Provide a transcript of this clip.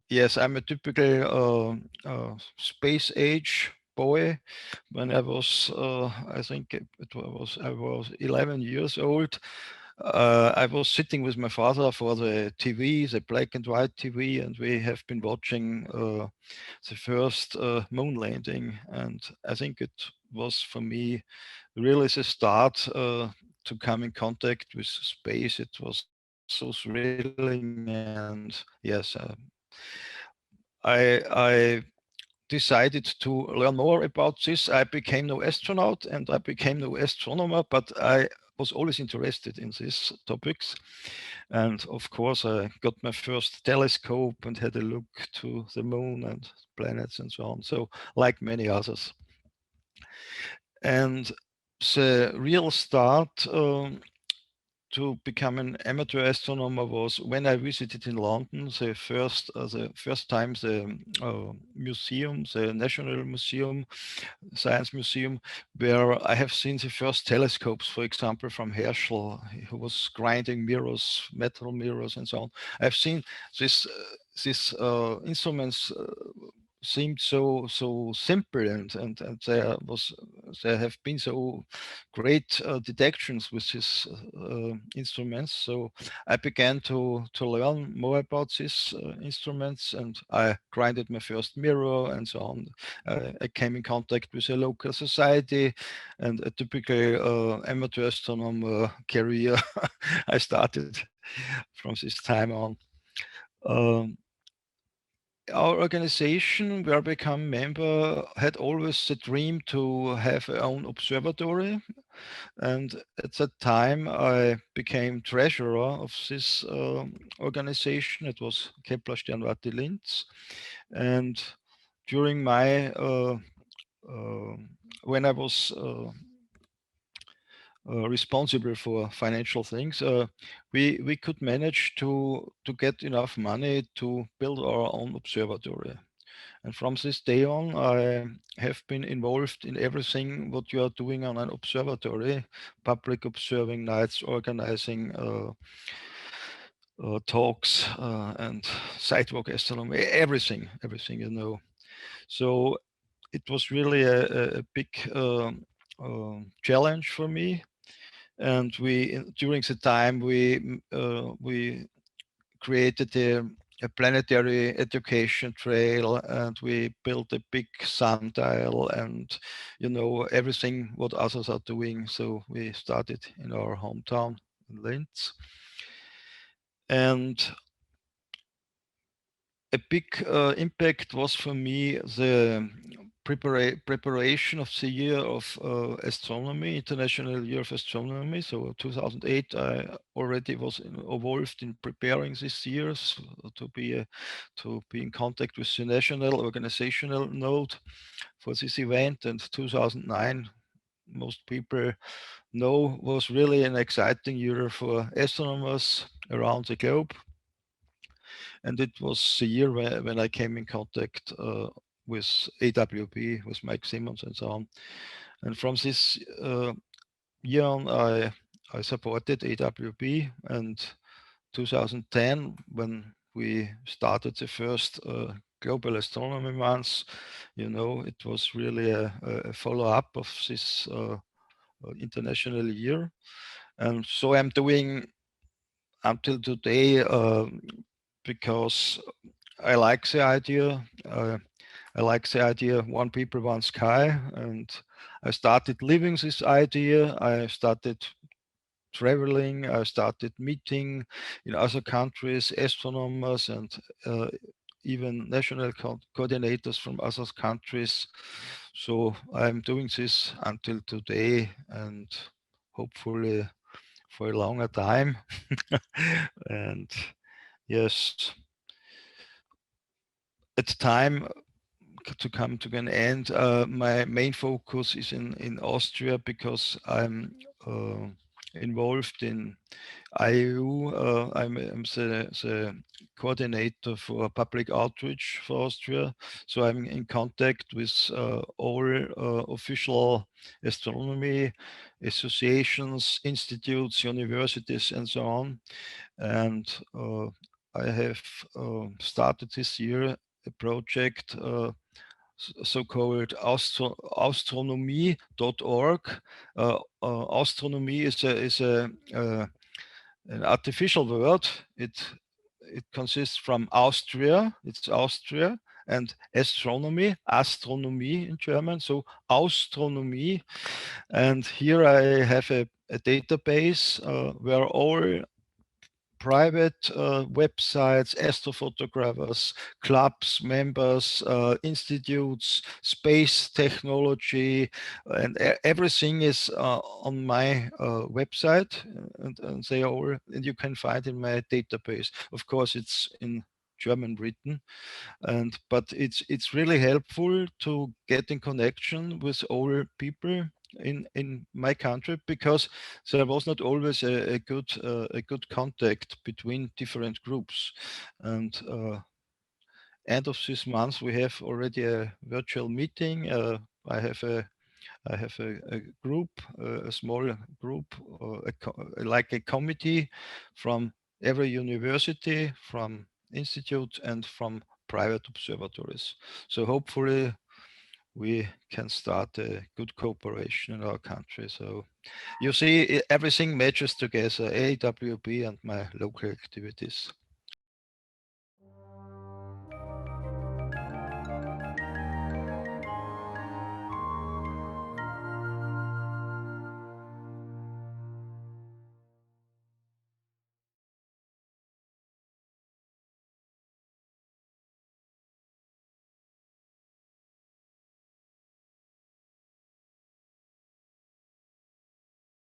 Yes, I'm a typical space age boy. When I was, I think I was 11 years old. I was sitting with my father for the TV, the black and white TV, and we have been watching the first moon landing. And I think it was for me really the start to come in contact with space. It was so thrilling, and yes, I decided to learn more about this. I became no astronaut and I became no astronomer, but I was always interested in these topics. And of course, I got my first telescope and had a look to the moon and planets and so on. So, like many others. And the real start to become an amateur astronomer was when I visited in London the first time the museum, the National Museum, Science Museum, where I have seen the first telescopes, for example, from Herschel, who was grinding mirrors, metal mirrors, and so on. I've seen these instruments seemed so simple, and there have been so great detections with these instruments. So I began to learn more about these instruments, and I grinded my first mirror and so on. I came in contact with a local society, and a typical amateur astronomer career I started from this time on. Um, our organization, where I become member, had always the dream to have our own observatory. And at that time, I became treasurer of this organization. It was Kepler Sternwarte Linz. And during my, uh, when I was responsible for financial things, we could manage to get enough money to build our own observatory. And from this day on, I have been involved in everything what you are doing on an observatory, public observing nights, organizing talks and sidewalk astronomy, everything, you know. So it was really a big challenge for me. And during the time, we created a planetary education trail, and we built a big sundial, and everything what others are doing. So we started in our hometown in Linz, and a big impact was for me the preparation of the year of astronomy, International Year of Astronomy. So 2008, I already was involved in preparing these years to be in contact with the national organizational node for this event. And 2009, most people know, was really an exciting year for astronomers around the globe. And it was the year when I came in contact with AWB, with Mike Simmons and so on. And from this year on, I supported AWB. And 2010, when we started the first global astronomy months, it was really a follow-up of this international year. And so I'm doing until today because I like the idea. I like the idea one people, one sky. And I started living this idea. I started traveling. I started meeting in other countries, astronomers, and even national coordinators from other countries. So I'm doing this until today, and hopefully for a longer time. And yes, at time to come to an end, my main focus is in Austria, because I'm involved in IAU. I'm the coordinator for public outreach for Austria. So I'm in contact with all official astronomy associations, institutes, universities, and so on. And I have started this year a project so-called astronomy.org. Astronomy is an artificial word. It consists from Austria. It's Austria and astronomy in German. So astronomy, and here I have a database where all private websites, astrophotographers, clubs, members, institutes, space technology, and everything is on my website, and they all, and you can find in my database. Of course, it's in German written, and but it's really helpful to get in connection with all people in my country, because there was not always a good contact between different groups. And end of this month we have already a virtual meeting. I have a group, a small group, like a committee from every university, from institute, and from private observatories. So hopefully we can start a good cooperation in our country. So you see, everything matches together, AWB and my local activities.